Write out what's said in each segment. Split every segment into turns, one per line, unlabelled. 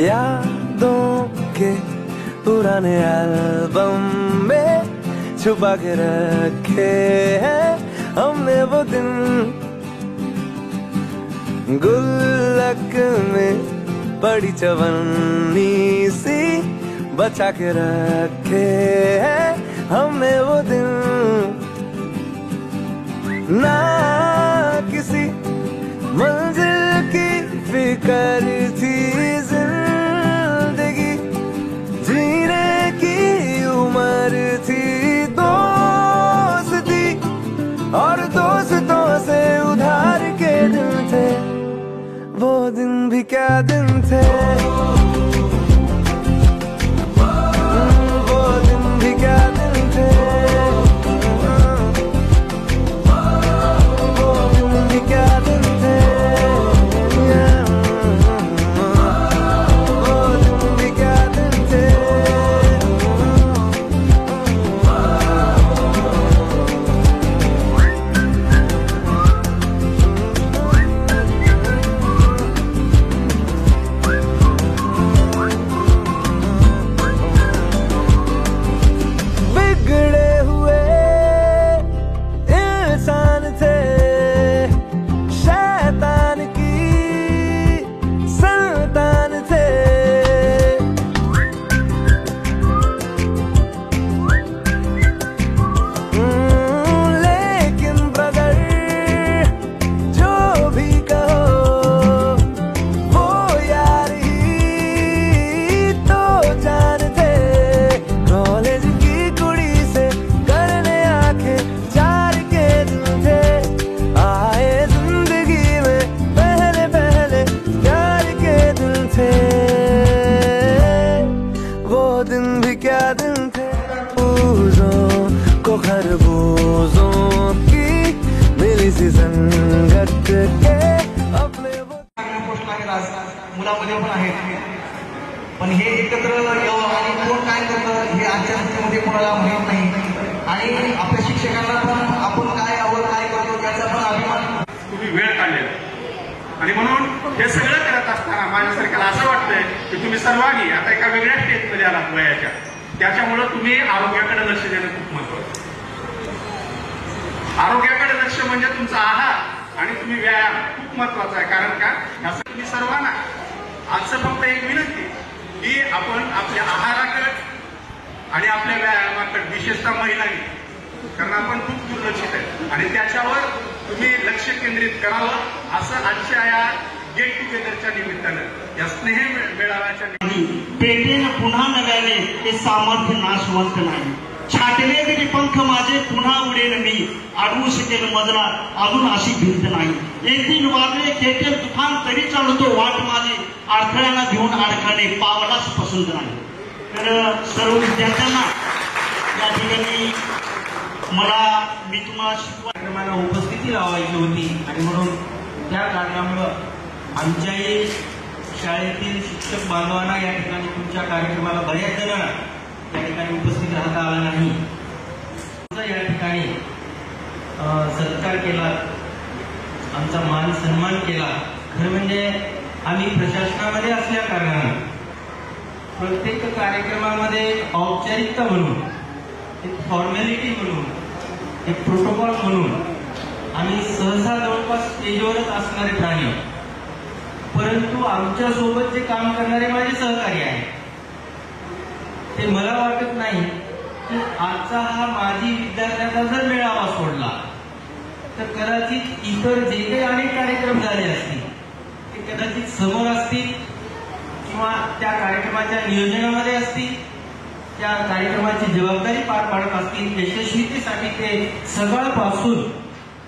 यादों के पुराने एल्बम में छुपा के रखे हैं हमने वो दिन, गुल्लक में बड़ी चवन्नी सी बचा के रखे हैं हमने वो दिन। ना किसी मंजिल की फिक्र थी, जिंदगी जीने की उम्र थी, दोस्ती और दोस्तों से उधार के दिन थे, वो दिन भी क्या दिन थे, वो दिन भी क्या दिन थे, वो दिन भी क्या दिन थे, वो दिन भी क्या दिन थे। खरबूजों की मिली सी संगत के अपने वो
पोस्ट आहे, आज मुलामध्ये पण आहेत, पण हे एकत्र यावं आणि कोण काय करतं हे आजच्या स्थितीमध्ये कोणाला माहित नाही आणि आपल्या शिक्षकांना पण आपण काय हवं काय करतो याचा पण अभिमान
तुम्ही वेळ काढलेला आणि म्हणून हे सगळं करत असताना माझ्यासारख्याला असं वाटतंय की तुम्ही सर्वांनी आता एका वेगळ्या स्टेजमध्ये आलात वयाच्या, त्याच्यामुळे तुम्ही आरोग्याकडे लक्ष देणं खूप महत्वाचं. आरोग्याकडे लक्ष म्हणजे तुमचा आहार आणि तुम्ही व्यायाम खूप महत्वाचा आहे. कारण का यासाठी तुम्ही सर्वांना आजचं फक्त एक विनंती की आपण आपल्या आहाराकडे आणि आपल्या व्यायामाकडे, विशेषतः महिलांनी, कारण आपण खूप दुर्लक्षित आहे आणि त्याच्यावर तुम्ही लक्ष केंद्रित करावं असं आजच्या या गेट टुगेदरच्या निमित्तानं या स्नेह मेळाव्याच्या
पेटेन पुन्हा नव्याने हे सामर्थ्य नाशवंत नाही. छाटले तरी पंख माझे पुन्हा उडेल मी, अडवू शकेल मजला अजून अशी भिंत नाही. एक दिन वादळे खेटेल तुफान तरी चालतो वाट माझी, अडथळ्यांना घेऊन अडखळणे पावलाच पसंत नाही. तर सर्व विद्यार्थ्यांना या ठिकाणी मी तुम्हाला
कार्यक्रमाला उपस्थिती लावायची होती आणि म्हणून त्या कारणामुळं आमच्याही शाळेतील शिक्षक बांधवांना या ठिकाणी तुमच्या कार्यक्रमाला बऱ्याच जणांना या ठिकाणी उपस्थित राहता आला नाही. या ठिकाणी सत्कार केला, आमचा मान सन्मान केला. खरं म्हणजे आम्ही प्रशासनामध्ये असल्या कारणानं प्रत्येक कार्यक्रमामध्ये औपचारिकता म्हणून, एक फॉर्मॅलिटी म्हणून, एक प्रोटोकॉल म्हणून आम्ही सहसा जवळपास स्टेजवरच असणारे प्राणी, परंतु आमच्या सोबत जे काम करणारे माझे सहकारी आहेत ते मला वाटत नाही की आजचा हा माजी विद्यार्थ्यांचा जर मेळावा सोडला तर कदाचित इतर जे काही अनेक कार्यक्रम झाले असतील ते कदाचित समोर असतील किंवा त्या कार्यक्रमाच्या नियोजनामध्ये असतील, त्या कार्यक्रमाची जबाबदारी पार पाडत असतील. यशस्वीतेसाठी ते सकाळपासून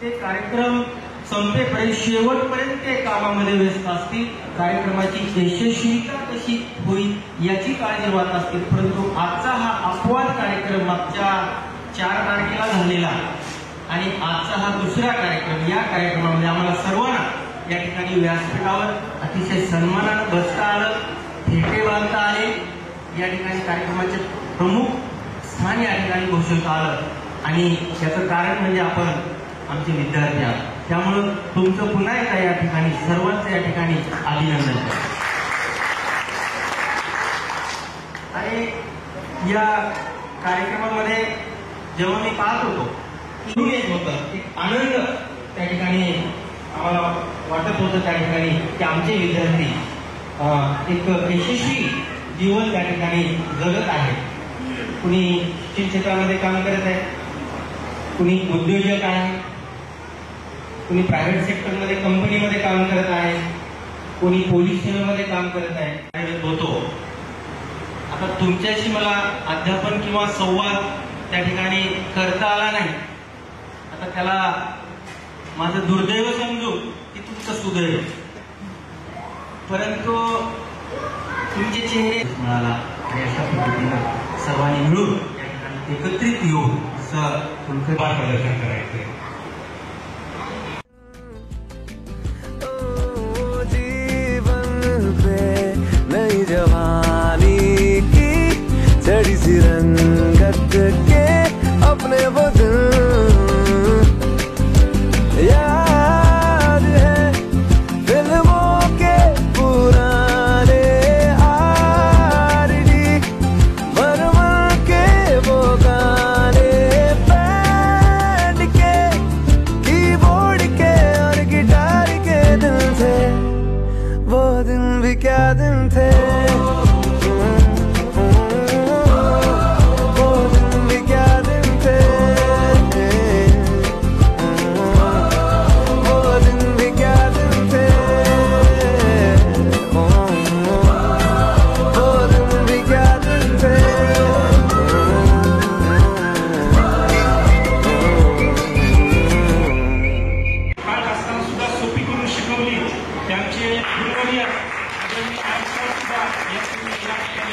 ते कार्यक्रम संपेपर्यंत शेवटपर्यंत ते कामामध्ये व्यस्त असतील. कार्यक्रमाची यशस्वीता कशी होईल याची काळजी वाहत असतील. परंतु आजचा हा अपवाद कार्यक्रम मागच्या 4 तारखेला झालेला आणि आजचा हा दुसरा कार्यक्रम, या कार्यक्रमामध्ये आम्हाला सर्वांना या ठिकाणी व्यासपीठावर अतिशय सन्मानानं बसता आलं, फेटे बांधता आले. या ठिकाणी कार्यक्रमाचे प्रमुख स्थान या ठिकाणी घोषवता आलं आणि याचं कारण म्हणजे आपण आमचे विद्यार्थी आहात. त्यामुळं तुमचं पुन्हा एकदा या ठिकाणी सर्वांचं या ठिकाणी अभिनंदन करतो. या कार्यक्रमामध्ये जेव्हा मी पाहत होतो की येत होतं, एक आनंद त्या ठिकाणी आम्हाला वाटत होतं त्या ठिकाणी की आमचे विद्यार्थी एक यशस्वी जीवन त्या ठिकाणी जगत आहे. कुणी शिक्षण क्षेत्रामध्ये काम करत आहे, कुणी उद्योजक आहे, कुणी प्रायव्हेट सेक्टरमध्ये कंपनीमध्ये काम करत आहे, कोणी पोलीस सेवेमध्ये काम करत आहे. होतो आता तुमच्याशी मला अध्यापन किंवा संवाद त्या ठिकाणी करता आला नाही. आता त्याला माझं दुर्दैव समजू की तुमचं सुदैव, परंतु तुमचे चेहरे मिळाला आणि अशा पद्धतीनं सर्वांनी मिळून त्या ठिकाणी एकत्रित येऊन तुमचं प्रदर्शन करायचंय.
जवानी की चढ़ी सी रंगत के अपने वो दिन याद है फिल्मों के पुराने आरडी वर्मा के वो गाने बैंड के कीबोर्ड के और गिटार के दिल थे. वो दिन भी क्या दिन थे.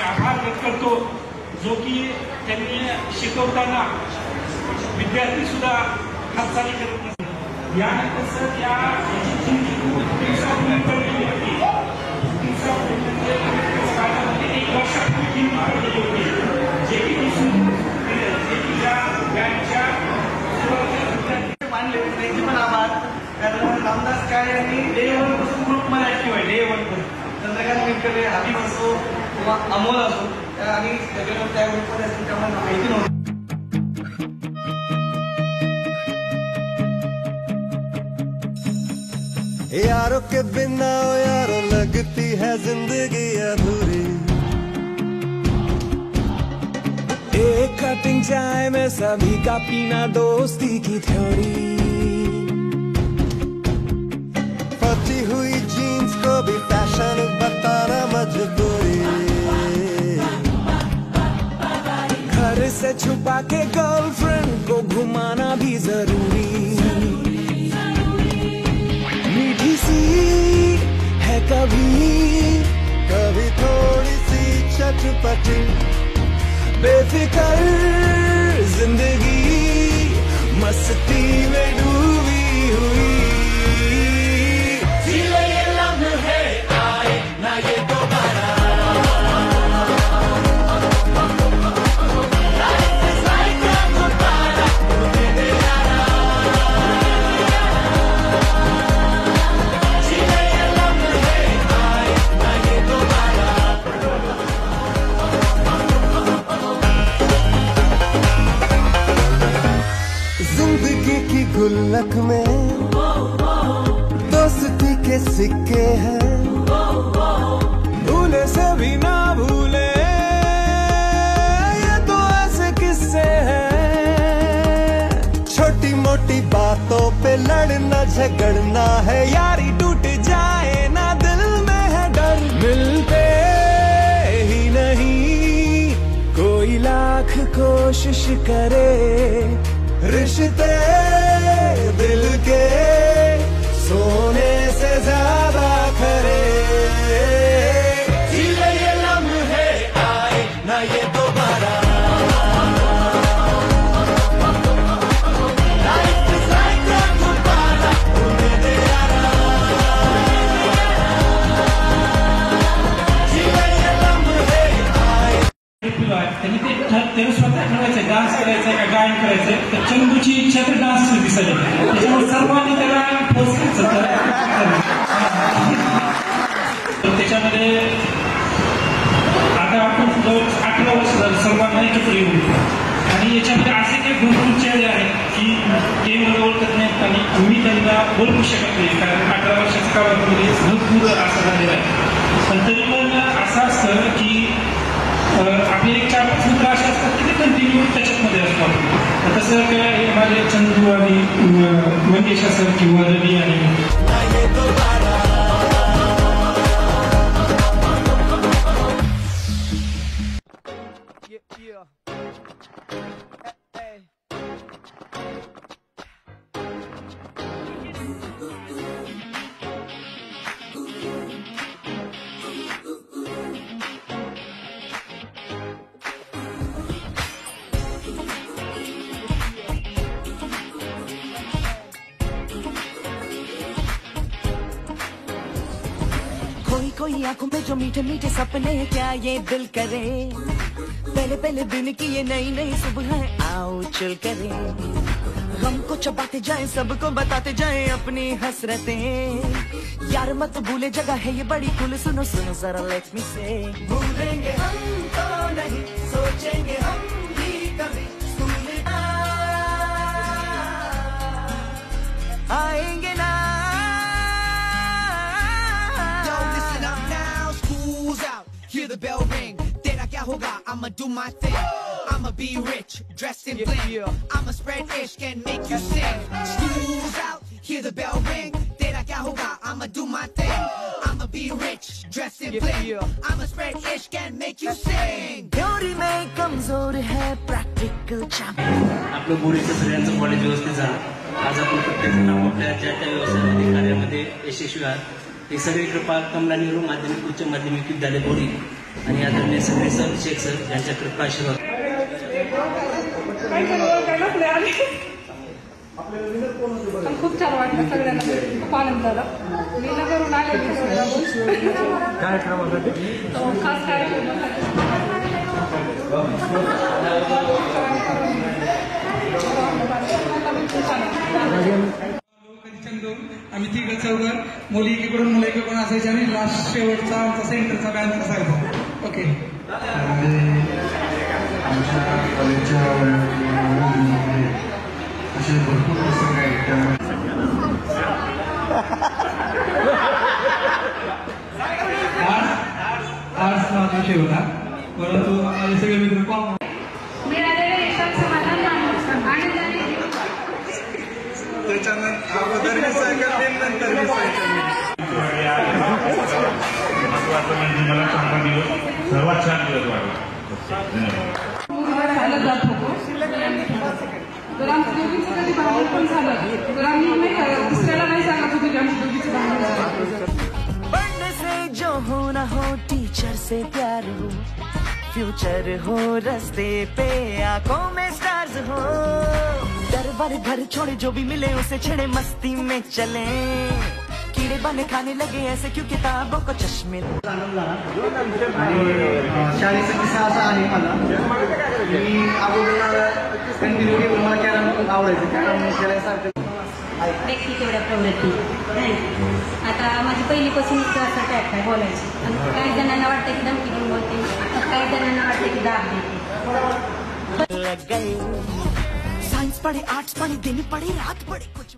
आभार व्यक्त करतो जो की त्यांनी शिकवताना विद्यार्थी सुद्धा हातचाली करत नसतात. यानंतर सर या एक वर्षापूर्वी जे की
मानले त्यांचे पण आभार. कारण रामदास काळे यांनी डे 1 पासून ग्रुप मला ऍक्टिव्ह आहे. डे 1 पासून चंद्रकांत मिटकरे, हाबीब असो किंवा अमोल असो आणि सगळे त्या ग्रुपमध्ये असतील त्यामुळे माहिती नव्हती.
यारों के बिना ओ यारों लगती है जिंदगी अधूरी. एक कटिंग चाय में सभी का पीना दोस्ती की थ्योरी. फटी हुई जीन्स को भी फैशन बताना मजबूरी. घर से छुपा के गर्लफ्रेंड को घुमाना भी जरूरी. मीठी सी है कभी कभी थोड़ी सी चटपटी. बेफिकर जिंदगी मस्ती में डूबी हुई. ये लम्हे आए ना ये दोबारा. जिंदगी की गुल्लक में दोस्ती के सिक्के हैं. भूले से भी ना भूले ये तो ऐसे किस्से हैं. छोटी मोटी बातों पे लड़ना झगड़ना है. यारी टूट जाए ना दिल में है डर. मिलते ही नहीं कोई लाख कोशिश करे. रिश्ते दिल के सोने से ज्यादा खरे. ये लम्हे आए ना ये दोबारा. Life is like a दोबारा उन्हें यारा. ये लम्हे आए.
त्यांनी ते स्वतः ठरवायचं डान्स करायचा का गायन करायचंय. तर चंदूची इच्छा तर डान्स दिसायला त्याच्यामुळे सर्वांनी त्याला फोर्स करायचं. त्याच्यामध्ये आता आपण 18 वर्ष झालं सर्वांना एकत्र येऊन आणि याच्यामध्ये असे काही भरपूर चेहरे आहेत की ते मला ओळखत नाहीत आणि मी त्यांना ओळखू शकत नाही, कारण 18 वर्षाच्या काळामध्ये भरपूर असं झालेलं आहे. पण तरी पण असं असतं की आपले एक 4-5 मित्र असे असतात की ते कंटिन्यू त्याच्यामध्ये असतात. तसं काय माझे चंदू आणि मंगेश असेल किंवा रवी आणि
कोई आंखों में जो मीठे मीठे सपने, क्या ये दिल करे, पहले पहले दिन की ये नई नई सुबह आओ चल करे, गम को चबाते जाए सबको बताते जाए अपनी हसरतें, यार मत भूले जगह है ये बड़ी कुल, सुनो सुनो जरा लेट मी से, भूलेंगे हम तो नहीं सोचेंगे हम भी कभी, आएंगे ना.
Hear the bell ring, tera kya hoga, I'ma do my thing, I'ma be rich, dressed in bling, I'ma spread ishq and make you sing. School's out, hear the bell ring, tera kya hoga, I'ma do my thing, I'ma be rich, dressed in bling, I'ma spread ishq and make you sing.
Theory में कमजोर है practical champion.
आपलं बोरीचं सगळ्यांचं college व्यवस्थित झालं. आज आपण प्रत्येक आपल्या ज्या त्या व्यवसायामध्ये कार्यामध्ये यशस्वी आहात. हे सगळे कृपा कमला नेहरू माध्यमिक उच्च माध्यमिक विद्यालय बोरी आणि आदरणीय सगळे सर शेख सर यांच्या कृपा आशीर्वाद.
खूप छान वाटलं, सगळ्यांना खूप आनंद झाला. मी नगरून आले
काय क्रमासाठी
खास कार्यक्रमासाठी.
आम्ही तिघं चौघं, मुली एकीकडून मुलं एकीकडून असायचे आणि लास्ट शेवटचा आमचा सेंटरचा बँक असायचा. ओके.
आमच्या कॉलेजच्या असे भरपूर प्रसंग आहेत.
आर्ट्स माझा विषय होता, परंतु माझे सगळे मित्र कॉमर्स.
मिळालेले यशात समाधान आनंदाने
त्याच्यानंतर अगोदर नंतर
महत्वाचं म्हणजे मला 14 दिवस सर्वात छान दिवस वाटला.
जात होतो. जर आमच्या दोघींचं कधी भांडण पण झालं तर आम्ही नाही दुसऱ्याला नाही सांगत होतो की आमच्या दोघीचं भांडण झालं.
पढ़ने से जो हो ना हो, टीचर से प्यार हो, फ्यूचर हो रास्ते पे, आंखों में स्टार्स हो, डर वाले घर छोड़े जो भी मिले उसे छेड़े, मस्ती में चले, कीड़े बने खाने लगे ऐसे क्यों किताबों को चश्मे.
शाळेचा किस्सा असा आहे मला, मी अगोदर कंटिन्यू गेम मला कॅरम आवडायचं, कॅरम खेळायसारखं
व्यक्ती तेवढ्या प्रवृत्ती नाही. आता माझी पहिलीपासूनच असा टॅक्ट आहे बोलायची. आणि काही जणांना वाटतं की धमकी देऊन बोलते, काही जणांना वाटतं की दाब देते.
साइंस पढ़े आर्ट्स पढ़े दिन पढ़े रात पढ़े कुछ